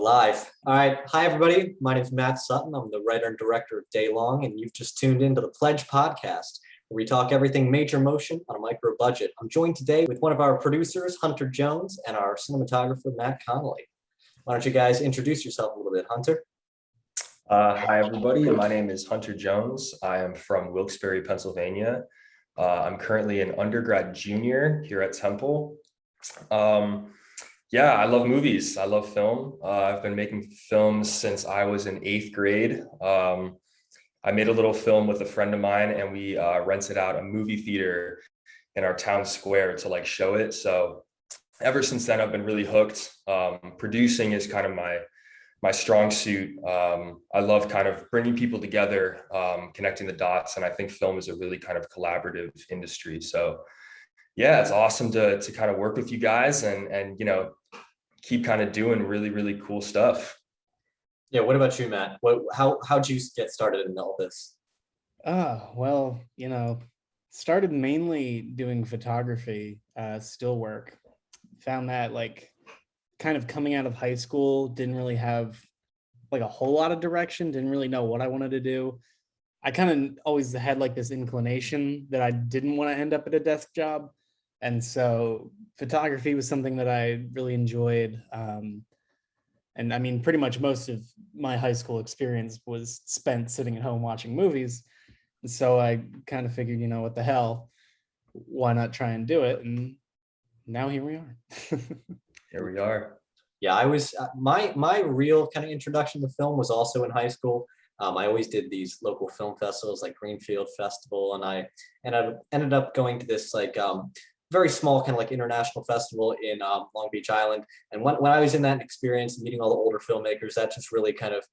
We're live. All right. Hi, everybody. My name is Matt Sutton. I'm the writer and director of Daylong, and you've just tuned into the Pledge podcast, where we talk everything major motion on a micro budget. I'm joined today with one of our producers, Hunter Jones, and our cinematographer, Matt Connelly. Why don't you guys introduce yourself a little bit, Hunter? Hi, everybody. My name is Hunter Jones. I am from Wilkes-Barre, Pennsylvania. I'm currently an undergrad junior here at Temple. Yeah, I love movies. I love film. I've been making films since I was in 8th grade. I made a little film with a friend of mine, and we rented out a movie theater in our town square to like show it. So ever since then, I've been really hooked. Producing is kind of my strong suit. I love kind of bringing people together, connecting the dots, and I think film is a really kind of collaborative industry. So yeah, it's awesome to kind of work with you guys and keep kind of doing really cool stuff. Yeah. What about you, Matt? How'd you get started in all this? Well, started mainly doing photography, still work. Found that like kind of coming out of high school, didn't really have like a whole lot of direction, didn't really know what I wanted to do. I kind of always had like this inclination that I didn't want to end up at a desk job. And so photography was something that I really enjoyed. And I mean, pretty much most of my high school experience was spent sitting at home watching movies. And so I kind of figured, what the hell, why not try and do it? And now here we are. Here we are. Yeah, I was my real kind of introduction to film was also in high school. I always did these local film festivals like Greenfield Festival, and I ended up going to this like very small kind of like international festival in Long Beach Island. And when I was in that experience, meeting all the older filmmakers, that just really kind of,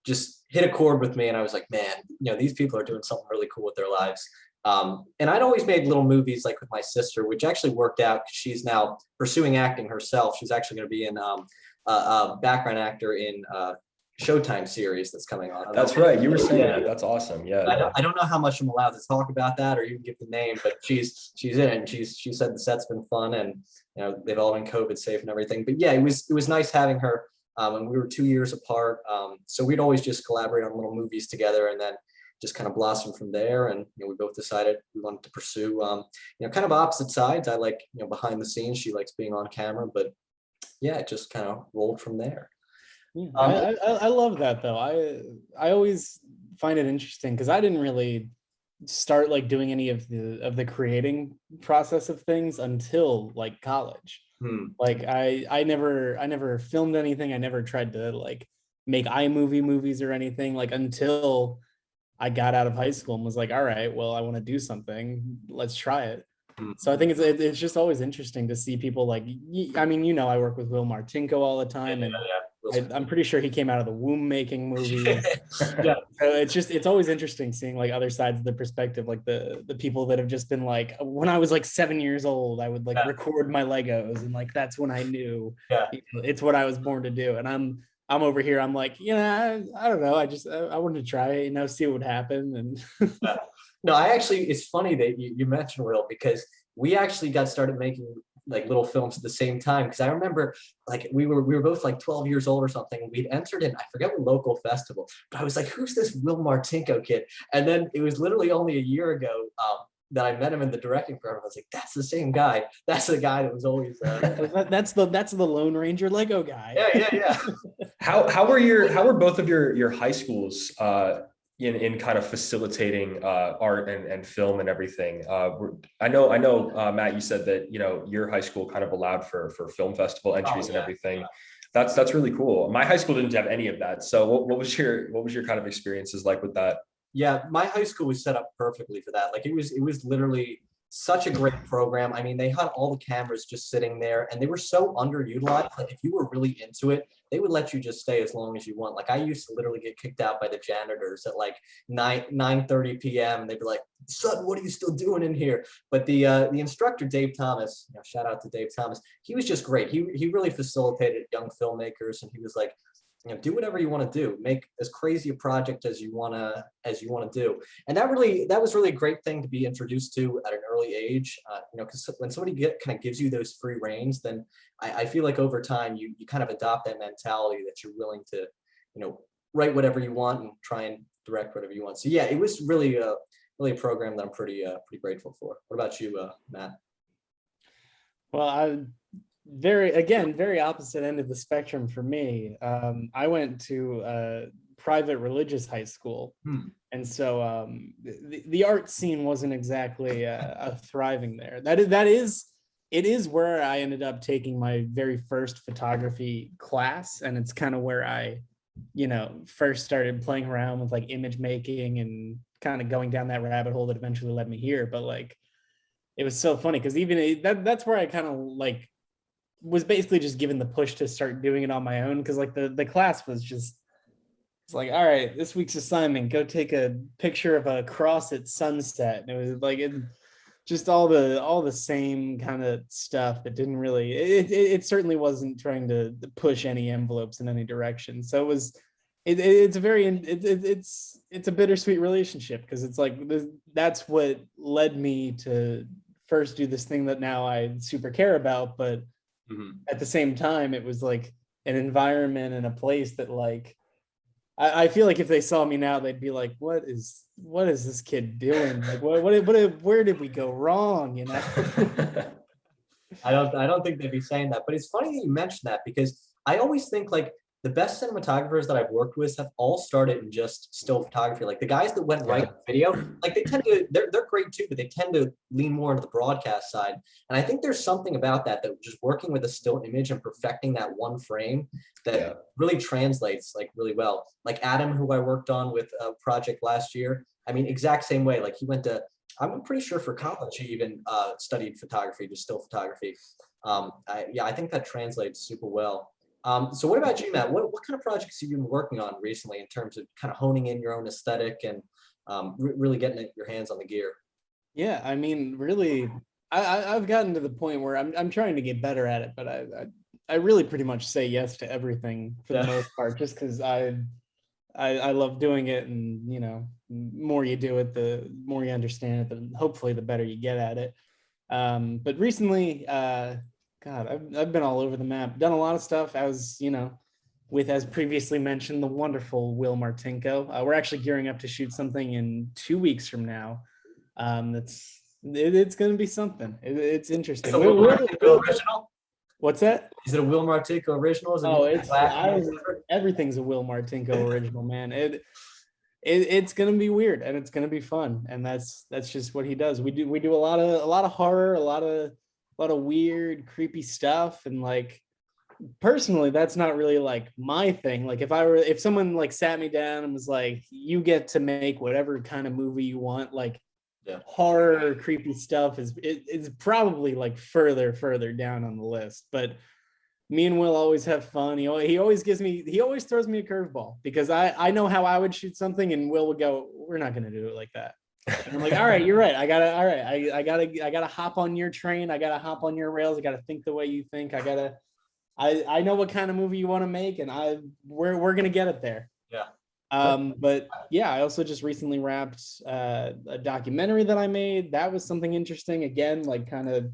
just hit a chord with me. And I was like, man, these people are doing something really cool with their lives. And I'd always made little movies like with my sister, which actually worked out. She's now pursuing acting herself. She's actually going to be in a background actor in Showtime series that's coming on. That's right. You were saying that. That's awesome. Yeah. I don't know how much I'm allowed to talk about that, or you can give the name, but she's in it, and she said the set's been fun, and they've all been COVID safe and everything. But yeah, it was nice having her. And we were 2 years apart, so we'd always just collaborate on little movies together, and then just kind of blossomed from there. And we both decided we wanted to pursue kind of opposite sides. I like behind the scenes. She likes being on camera, but yeah, it just kind of rolled from there. Yeah, I love that though. I always find it interesting because I didn't really start like doing any of the creating process of things until like college. Like I never filmed anything. I never tried to like make iMovie movies or anything like until I got out of high school and was like, all right, well, I want to do something. Let's try it. So I think it's just always interesting to see people like, I mean, I work with Will Martinko all the time, and I'm pretty sure he came out of the womb making movies. Yeah. So it's always interesting seeing like other sides of the perspective, like the people that have just been like, when I was like 7 years old, I would like record my Legos, and like that's when I knew it's what I was born to do. And I'm over here, I'm like, I don't know. I wanted to try it, see what would happen. And no, it's funny that you mentioned Will, because we actually got started making like little films at the same time. Because I remember like we were both like 12 years old or something. And we'd entered in, I forget what local festival, but I was like, who's this Will Martinko kid? And then it was literally only a year ago that I met him in the directing program. I was like, that's the same guy. That's the guy that was always that's the Lone Ranger Lego guy. Yeah. How were both of your high schools in kind of facilitating art and film and everything? I know Matt, you said that your high school kind of allowed for film festival entries and everything. That's really cool. My high school didn't have any of that. So what was your kind of experiences like with that? Yeah, my high school was set up perfectly for that. Like it was literally such a great program. I mean, they had all the cameras just sitting there, and they were so underutilized that if you were really into it, they would let you just stay as long as you want. Like I used to literally get kicked out by the janitors at like 9:30 p.m. and they'd be like, "Son, what are you still doing in here?" But the instructor, Dave Thomas, shout out to Dave Thomas, he was just great. He really facilitated young filmmakers, and he was like, do whatever you want to do, make as crazy a project as you want to do. And that was really a great thing to be introduced to at an early age. Because when somebody kind of gives you those free reins, then I feel like over time you kind of adopt that mentality that you're willing to, write whatever you want and try and direct whatever you want. So yeah, it was really a program that I'm pretty grateful for. What about you, Matt? Well, very opposite end of the spectrum for me. I went to a private religious high school, and so the art scene wasn't exactly thriving there. It is where I ended up taking my very first photography class, and it's kind of where I, first started playing around with like image making and kind of going down that rabbit hole that eventually led me here. But like, it was so funny because even that's where I kind of like was basically just given the push to start doing it on my own, because like the class was just, it's like, all right, this week's assignment, go take a picture of a cross at sunset. And it was like just all the same kind of stuff that didn't really, it certainly wasn't trying to push any envelopes in any direction. So it's a bittersweet relationship, because it's like that's what led me to first do this thing that now I super care about, but at the same time, it was like an environment and a place that like, I feel like if they saw me now, they'd be like, what is this kid doing? Like, where did we go wrong? I don't think they'd be saying that, but it's funny that you mentioned that, because I always think like the best cinematographers that I've worked with have all started in just still photography. Like the guys that went right to video, like they're great too, but they tend to lean more into the broadcast side. And I think there's something about that just working with a still image and perfecting that one frame that really translates like really well. Like Adam, who I worked on with a project last year, I mean, exact same way. Like he went to, I'm pretty sure for college, he even studied photography, just still photography. I think that translates super well. So what about you, Matt? What kind of projects have you been working on recently in terms of kind of honing in your own aesthetic and really getting your hands on the gear? Yeah, I mean, really, I've gotten to the point where I'm trying to get better at it, but I really pretty much say yes to everything for the most part, just because I love doing it, and more you do it, the more you understand it, then hopefully the better you get at it. But recently, God, I've been all over the map, done a lot of stuff. I was, with, as previously mentioned, the wonderful Will Martinko. We're actually gearing up to shoot something in 2 weeks from now. It's going to be something. It's interesting. Original? What's that? Is it a Will Martinko original? Everything's a Will Martinko original, man. It's gonna be weird, and it's gonna be fun, and that's just what he does. We do a lot of horror, a lot of weird, creepy stuff, and like personally, that's not really like my thing. Like if someone like sat me down and was like, you get to make whatever kind of movie you want, like horror, creepy stuff is probably like further down on the list. But me and Will always have fun. He always throws me a curveball, because I know how I would shoot something, and Will would go, we're not gonna do it like that. And I'm like, all right, you're right. I gotta hop on your train. I gotta hop on your rails. I gotta think the way you think. I know what kind of movie you want to make, and we're gonna get it there. But yeah, I also just recently wrapped a documentary that I made. That was something interesting. Again, like kind of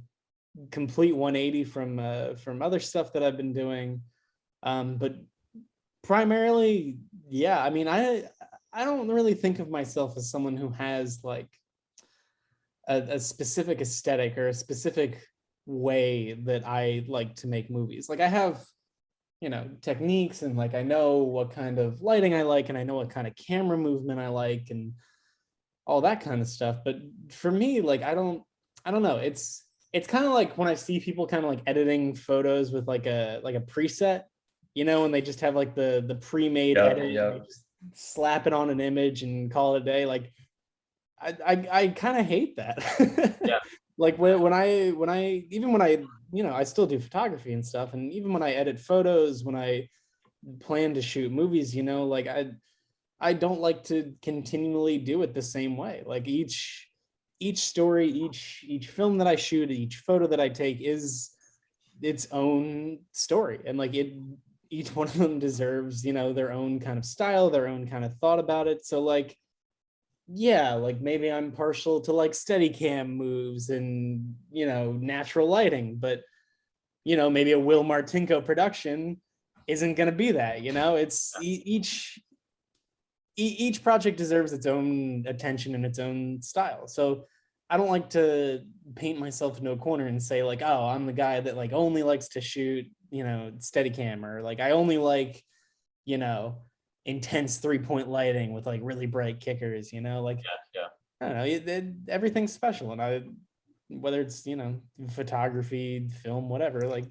complete 180 from other stuff that I've been doing. But primarily, I mean, I don't really think of myself as someone who has like a specific aesthetic or a specific way that I like to make movies. Like I have, techniques, and like I know what kind of lighting I like, and I know what kind of camera movement I like, and all that kind of stuff. But for me, like I don't know. It's kind of like when I see people kind of like editing photos with like a preset, when they just have like the pre-made edit, and they just slap it on an image and call it a day. Like I kind of hate that. Like when I I still do photography and stuff, and even when I edit photos, when I plan to shoot movies, like I don't like to continually do it the same way. Like each story, each film that I shoot, each photo that I take is its own story, and like each one of them deserves, their own kind of style, their own kind of thought about it. So like, yeah, like maybe I'm partial to like steady cam moves and, natural lighting, but maybe a Will Martinko production isn't going to be that, it's each project deserves its own attention and its own style. So I don't like to paint myself into a corner and say like, oh, I'm the guy that like only likes to shoot, steady cam, or like I only like, intense 3-point lighting with like really bright kickers, like Yeah. I don't know, everything's special. And whether it's, photography, film, whatever, like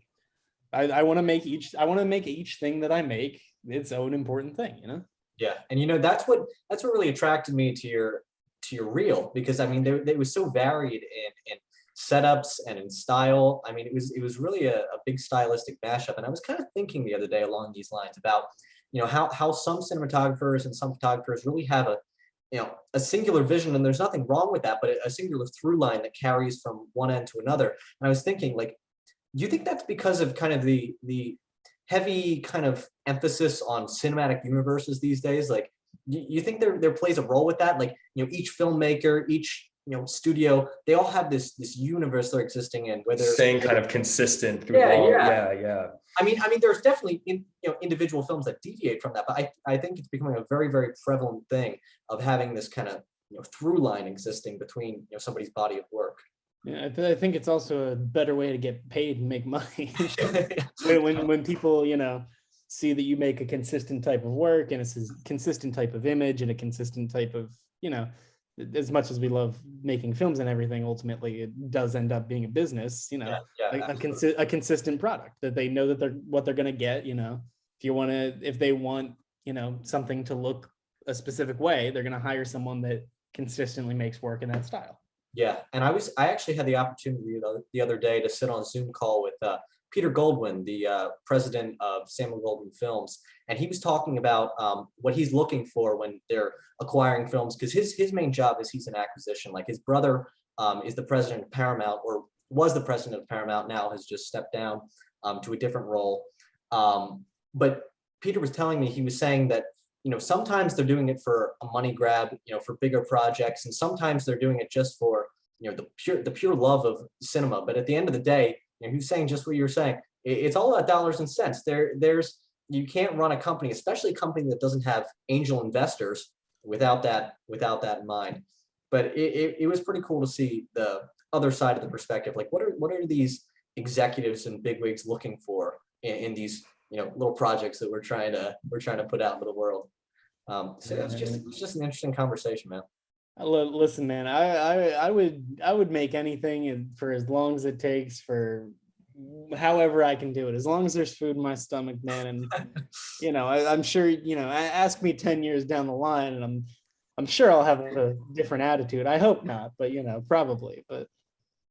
I want to make each thing that I make its own important thing. Yeah, and that's what really attracted me to your reel, because I mean they was so varied in setups and in style. I mean it was really a big stylistic mashup, and I was kind of thinking the other day along these lines about how some cinematographers and some photographers really have a singular vision, and there's nothing wrong with that, but a singular through line that carries from one end to another. And I was thinking, like, do you think that's because of kind of the heavy kind of emphasis on cinematic universes these days? Like, you think there plays a role with that? Like, each filmmaker, each studio, they all have this universe they're existing in, whether staying kind of consistent through yeah. I mean, there's definitely individual films that deviate from that, but I think it's becoming a very, very prevalent thing of having this kind of through line existing between somebody's body of work. Yeah, I think it's also a better way to get paid and make money. when people, see that you make a consistent type of work and it's a consistent type of image and a consistent type of, as much as we love making films and everything, ultimately it does end up being a business, a consistent product that they know that what they're going to get, if they want, something to look a specific way, they're going to hire someone that consistently makes work in that style. Yeah, and I actually had the opportunity the other day to sit on a Zoom call with Peter Goldwyn, the president of Samuel Goldwyn Films, and he was talking about what he's looking for when they're acquiring films, because his main job is he's an acquisition. Like, his brother is the president of Paramount, or was the president of Paramount, now has just stepped down to a different role. But Peter was telling me, he was saying that sometimes they're doing it for a money grab, for bigger projects, and sometimes they're doing it just for the pure love of cinema. But at the end of the day, he's saying just what you were saying. It's all about dollars and cents. You can't run a company, especially a company that doesn't have angel investors, without that in mind. But it was pretty cool to see the other side of the perspective. Like, what are these executives and bigwigs looking for in these little projects that we're trying to put out into the world. So it's just an interesting conversation, man. Listen, man, I would make anything for as long as it takes, for however I can do it, as long as there's food in my stomach, man. And I'm sure, ask me 10 years down the line and I'm sure I'll have a different attitude. I hope not, but probably. But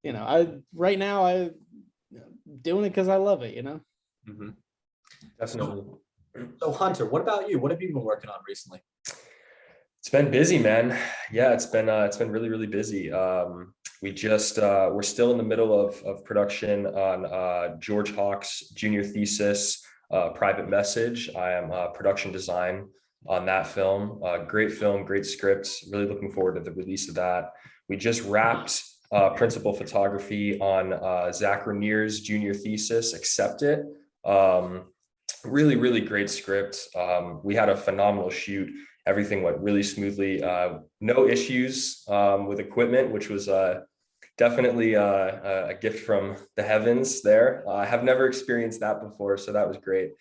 right now I'm doing it because I love it. Mm-hmm. Definitely. So Hunter, what about you? What have you been working on recently? It's been busy, man. Yeah, it's been really, really busy. We're still in the middle of production on George Hawk's junior thesis, Private Message. I am production design on that film. Great film, great script. Really looking forward to the release of that. We just wrapped principal photography on Zach Ranier's junior thesis, Accept It. Really, really great script. We had a phenomenal shoot. Everything went really smoothly. No issues with equipment, which was definitely a gift from the heavens there. I have never experienced that before, so that was great.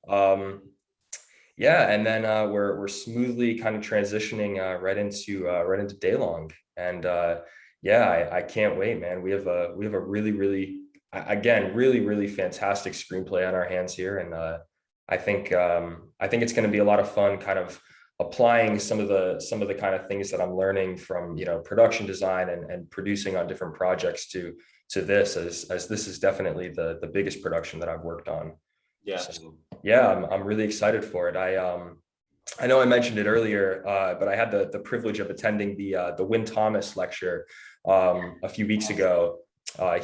Yeah, and then we're smoothly kind of transitioning right into Daylong, and yeah, I can't wait, man. We have a really, really, again, really, really fantastic screenplay on our hands here, and I think it's going to be a lot of fun, kind of applying some of the kind of things that I'm learning from production design and producing on different projects to this, as this is definitely the biggest production that I've worked on. Yeah. So, yeah, I'm really excited for it. I know I mentioned it earlier, but I had the privilege of attending the Wynn Thomas lecture a few weeks ago.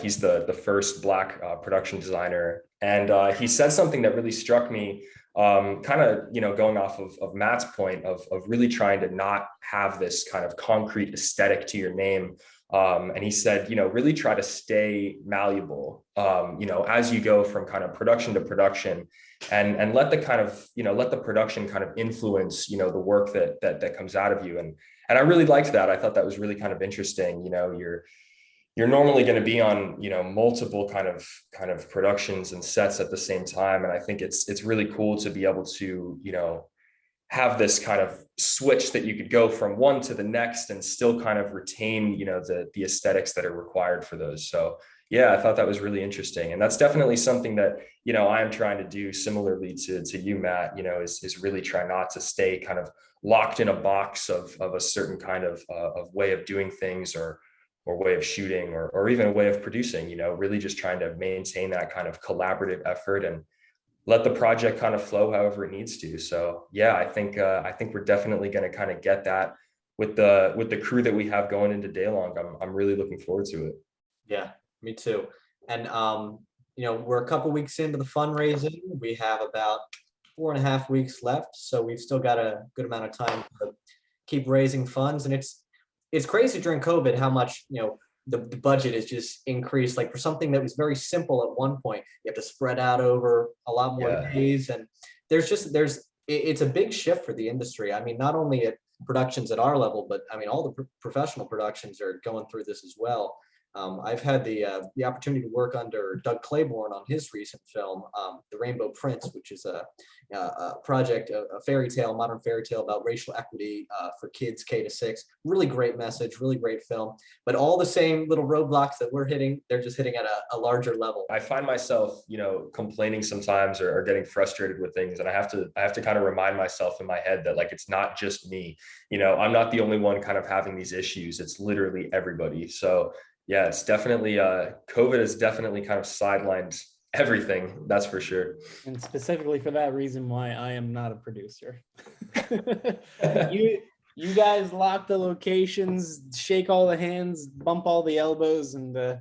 He's the first Black production designer. And he said something that really struck me, kind of, going off of Matt's point of really trying to not have this kind of concrete aesthetic to your name. And he said, really try to stay malleable, as you go from kind of production to production, and let the kind of, let the production kind of influence, the work that comes out of you. And I really liked that. I thought that was really kind of interesting. You're normally going to be on, multiple kind of productions and sets at the same time. And I think it's really cool to be able to, have this kind of switch that you could go from one to the next and still kind of retain, the aesthetics that are required for those. So yeah, I thought that was really interesting. And that's definitely something that, I am trying to do similarly to you, Matt, is really try not to stay kind of locked in a box of a certain kind of way of doing things or way of shooting or even a way of producing, really just trying to maintain that kind of collaborative effort and let the project kind of flow however it needs to. So yeah, I think we're definitely going to kind of get that with the crew that we have going into Daylong. I'm really looking forward to it. Yeah, me too. And we're a couple weeks into the fundraising. We have about 4.5 weeks left, so we've still got a good amount of time to keep raising funds. And it's crazy during COVID how much the budget is just increased. Like for something that was very simple at one point, you have to spread out over a lot more days. And it's a big shift for the industry. I mean, not only at productions at our level, but I mean, all the professional productions are going through this as well. I've had the opportunity to work under Doug Claiborne on his recent film, The Rainbow Prince, which is a project, a modern fairy tale about racial equity for kids K-6. Really great message, really great film. But all the same little roadblocks that we're hitting, they're just hitting at a larger level. I find myself, complaining sometimes or getting frustrated with things, and I have to kind of remind myself in my head that like it's not just me. I'm not the only one kind of having these issues. It's literally everybody. So yeah, it's definitely COVID has definitely kind of sidelined everything, that's for sure. And specifically for that reason why I am not a producer. You guys lock the locations, shake all the hands, bump all the elbows, and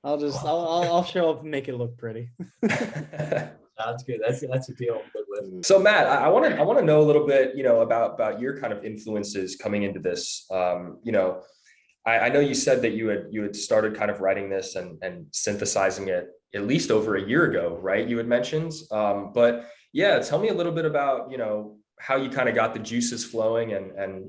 I'll show up and make it look pretty. Sounds good. That's a deal I'm good with. So Matt, I want to know a little bit, about your kind of influences coming into this. I know you said that you had started kind of writing this and synthesizing it at least over a year ago, right? You had mentioned, but yeah, tell me a little bit about, how you kind of got the juices flowing and,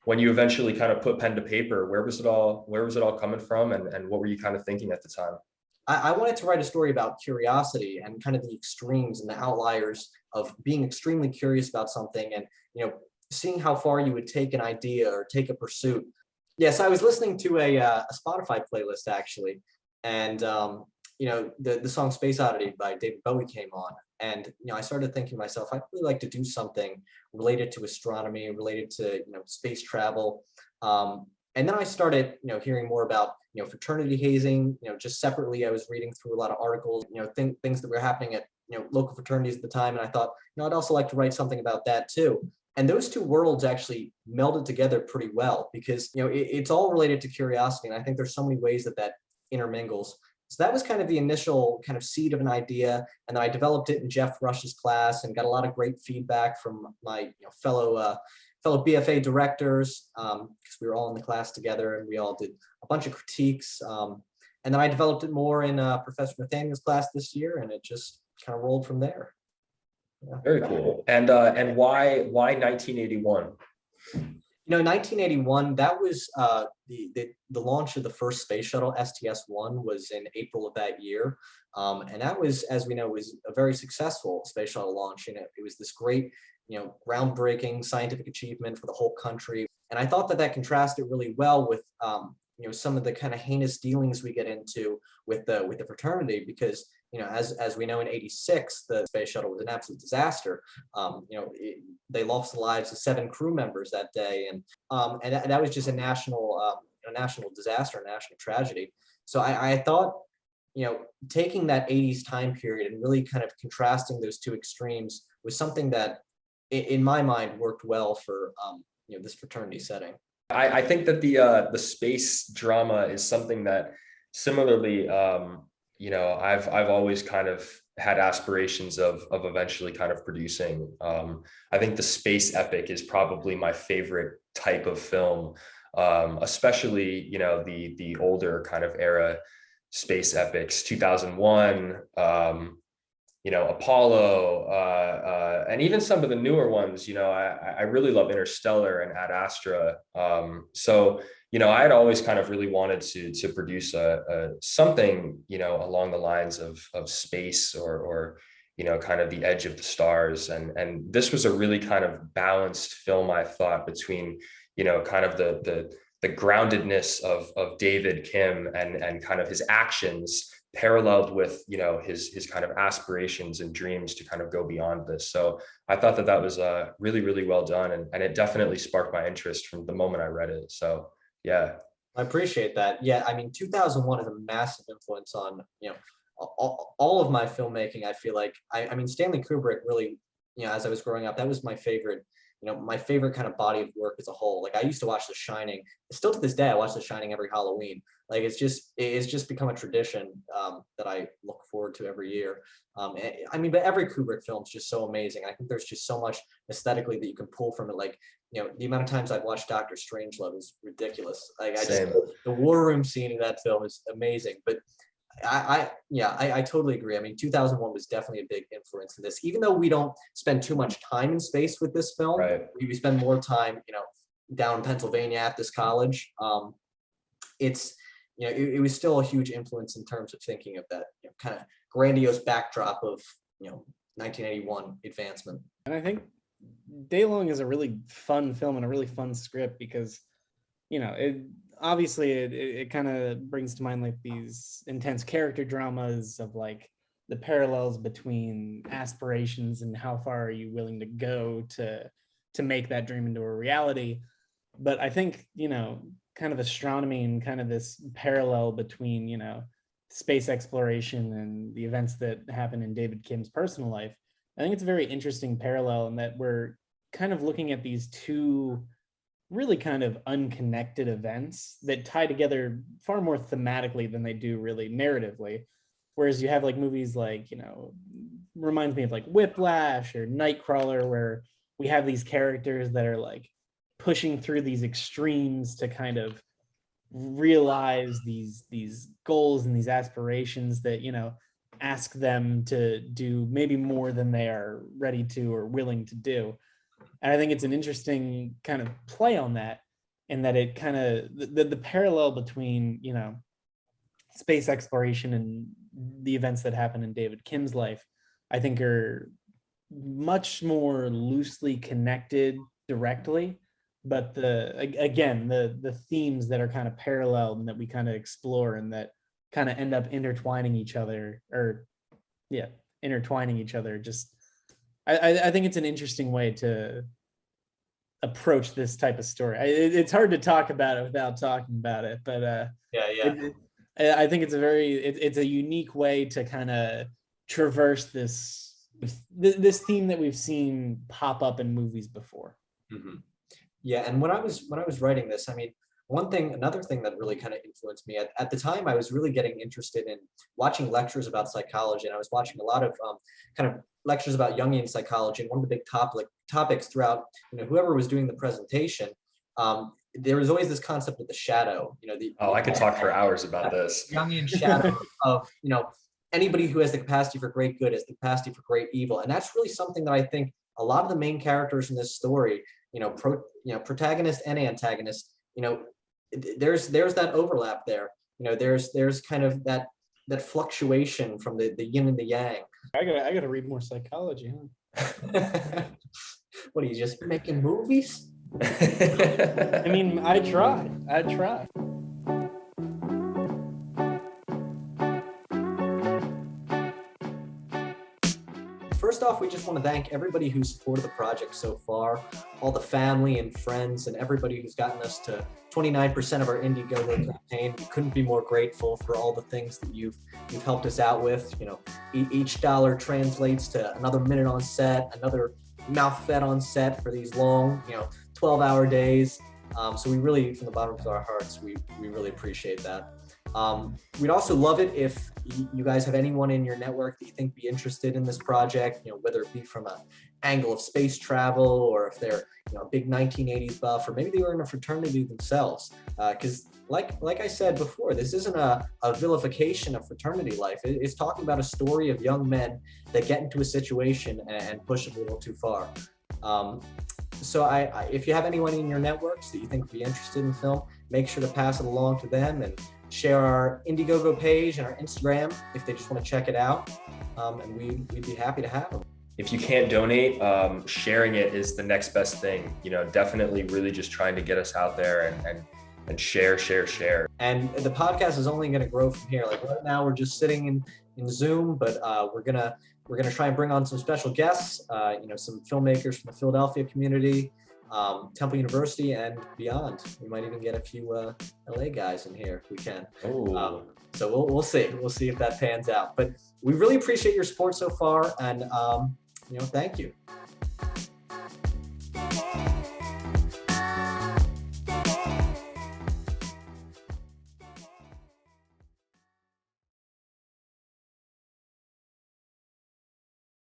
when you eventually kind of put pen to paper, where was it all coming from? And what were you kind of thinking at the time? I wanted to write a story about curiosity and kind of the extremes and the outliers of being extremely curious about something and, seeing how far you would take an idea or take a pursuit. Yes, I was listening to a Spotify playlist actually, and the song "Space Oddity" by David Bowie came on, and I started thinking to myself, I'd really like to do something related to astronomy, related to space travel, and then I started hearing more about fraternity hazing. Just separately, I was reading through a lot of articles, things that were happening at local fraternities at the time, and I thought I'd also like to write something about that too. And those two worlds actually melded together pretty well because, it's all related to curiosity. And I think there's so many ways that intermingles. So that was kind of the initial kind of seed of an idea. And then I developed it in Jeff Rush's class and got a lot of great feedback from my fellow BFA directors because we were all in the class together and we all did a bunch of critiques. And then I developed it more in Professor Nathaniel's class this year, and it just kind of rolled from there. Yeah. Very cool. And why 1981? 1981, that was the launch of the first space shuttle. STS-1 was in April of that year, and that was, as we know, was a very successful space shuttle launch. It was this great, groundbreaking scientific achievement for the whole country. And I thought that contrasted really well with some of the kind of heinous dealings we get into with the fraternity, because as we know, in '86 the space shuttle was an absolute disaster. They lost the lives of 7 crew members that day, and that was just a national disaster, a national tragedy. So I thought taking that '80s time period and really kind of contrasting those two extremes was something that in my mind worked well for this fraternity setting. I think that the space drama is something that similarly, I've always kind of had aspirations of eventually kind of producing. I think the space epic is probably my favorite type of film, especially the older kind of era space epics, 2001. Apollo, and even some of the newer ones. I really love Interstellar and Ad Astra. I had always kind of really wanted to produce a something, along the lines of space or kind of the edge of the stars. And this was a really kind of balanced film, I thought, between, kind of the groundedness of David Kim and kind of his actions, paralleled with his kind of aspirations and dreams to kind of go beyond this. So I thought that was really, really well done, and it definitely sparked my interest from the moment I read it. So yeah, I appreciate that. Yeah, I mean, 2001 is a massive influence on all of my filmmaking. I feel like I mean, Stanley Kubrick really, as I was growing up, that was my favorite. My favorite kind of body of work as a whole. Like, I used to watch The Shining. Still to this day, I watch The Shining every Halloween. Like, it's just become a tradition that I look forward to every year. I mean, but every Kubrick film is just so amazing. I think there's just so much aesthetically that you can pull from it. Like, the amount of times I've watched Doctor Strangelove is ridiculous. Like, the war room scene in that film is amazing. But I totally agree. I mean, 2001 was definitely a big influence in this. Even though we don't spend too much time in space with this film, right. we spend more time, down in Pennsylvania at this college. It was still a huge influence in terms of thinking of that kind of grandiose backdrop of 1981 advancement. And I think Daylong is a really fun film and a really fun script because it kind of brings to mind like these intense character dramas of like the parallels between aspirations and how far are you willing to go to make that dream into a reality. But I think, kind of astronomy and kind of this parallel between, space exploration and the events that happen in David Kim's personal life. I think it's a very interesting parallel in that we're kind of looking at these two really kind of unconnected events that tie together far more thematically than they do really narratively. Whereas you have like movies like, reminds me of like Whiplash or Nightcrawler, where we have these characters that are like pushing through these extremes to kind of realize these goals and these aspirations that, ask them to do maybe more than they are ready to or willing to do. And I think it's an interesting kind of play on that, in that it kind of the parallel between space exploration and the events that happen in David Kim's life, I think are much more loosely connected directly, but the themes that are kind of parallel and that we kind of explore and that kind of end up intertwining each other. Just I think it's an interesting way to approach this type of story. It's hard to talk about it without talking about it, but I think it's a unique way to kind of traverse this theme that we've seen pop up in movies before. Mm-hmm. Yeah, and when I was writing this, I mean, another thing that really kind of influenced me at the time, I was really getting interested in watching lectures about psychology, and I was watching a lot of kind of lectures about Jungian psychology. And one of the big topics throughout, whoever was doing the presentation, there was always this concept of the shadow. I could talk for hours about this. Jungian shadow of anybody who has the capacity for great good has the capacity for great evil, and that's really something that I think a lot of the main characters in this story, protagonist and antagonist, there's that overlap there. There's kind of that fluctuation from the yin and the yang. I gotta read more psychology, huh? What are you, just making movies? I mean, I try. First off, we just want to thank everybody who supported the project so far, all the family and friends and everybody who's gotten us to 29% of our Indiegogo campaign. We couldn't be more grateful for all the things that you've helped us out with. Each dollar translates to another minute on set, another mouth fed on set for these long, 12-hour days. So we really, from the bottom of our hearts, we really appreciate that. We'd also love it if you guys have anyone in your network that you think be interested in this project, whether it be from an angle of space travel, or if they're a big 1980s buff, or maybe they were in a fraternity themselves. Because like I said before, this isn't a vilification of fraternity life. It's talking about a story of young men that get into a situation and push it a little too far. So if you have anyone in your networks that you think would be interested in film, make sure to pass it along to them, and share our Indiegogo page and our Instagram if they just want to check it out. And we'd be happy to have them. If you can't donate, sharing it is the next best thing. Definitely really just trying to get us out there and share. And the podcast is only going to grow from here. Like right now, we're just sitting in Zoom, but we're gonna try and bring on some special guests. Some filmmakers from the Philadelphia community, Temple University, and beyond. We might even get a few LA guys in here if we can. So we'll see. We'll see if that pans out. But we really appreciate your support so far, and thank you.